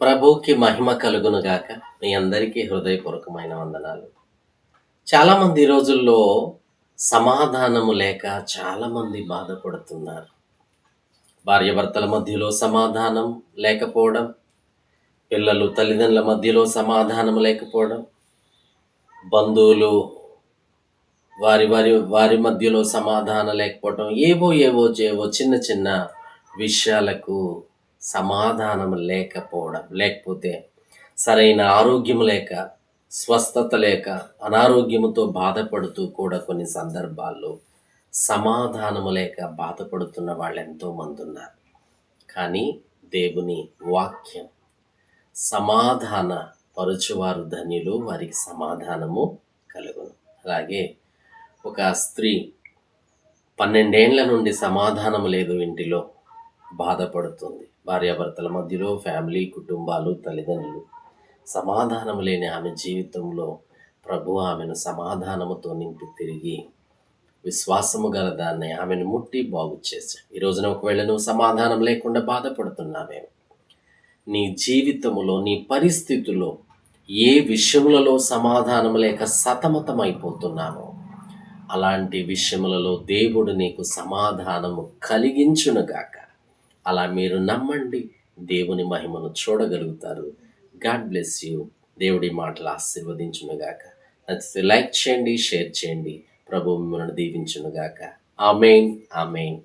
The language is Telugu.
ప్రభువుకి మహిమ కలుగునుగాక. మీ అందరికీ హృదయపూర్వకమైన వందనాలు. చాలామంది ఈ రోజుల్లో సమాధానము లేక చాలామంది బాధపడుతున్నారు. భార్యాభర్తల మధ్యలో సమాధానం లేకపోవడం, పిల్లలు తల్లిదండ్రుల మధ్యలో సమాధానం లేకపోవడం, బంధువులు వారి వారి వారి మధ్యలో సమాధానం లేకపోవడం, ఏవో చిన్న చిన్న విషయాలకు సమాధానం లేకపోవడం, లేకపోతే సరైన ఆరోగ్యం లేక, స్వస్థత లేక, అనారోగ్యముతో బాధపడుతూ కూడా కొన్ని సందర్భాల్లో సమాధానము లేక బాధపడుతున్న వాళ్ళు ఎంతోమంది ఉన్నారు. కానీ దేవుని వాక్యం సమాధాన పరుచువారు ధన్యులు, వారికి సమాధానము కలుగును. అలాగే ఒక స్త్రీ 12 ఏండ్ల నుండి సమాధానం లేదు ఇంటిలో, బాధపడుతుంది. భార్యాభర్తల మధ్యలో, ఫ్యామిలీ, కుటుంబాలు, తల్లిదండ్రులు సమాధానం లేని ఆమె జీవితంలో ప్రభు ఆమెను సమాధానముతో నింపి తిరిగి విశ్వాసము గల దాన్ని ఆమెను ముట్టి బాగు చేశాడు. ఈ రోజున ఒకవేళ నువ్వు సమాధానం లేకుండా బాధపడుతున్నావేమో, నీ జీవితములో, నీ పరిస్థితుల్లో ఏ విషయములలో సమాధానం లేక సతమతమైపోతున్నావో అలాంటి విషయములలో దేవుడు నీకు సమాధానము కలిగించునుగాక. అలా మీరు నమ్మండి, దేవుని మహిమను చూడగలుగుతారు. God bless you. దేవుడి మాటలు ఆశీర్వదించునుగాక. నచ్చితే లైక్ చేయండి, షేర్ చేయండి. ప్రభు మిమ్మల్ని దీవించునుగాక. ఆమేన్, ఆమేన్.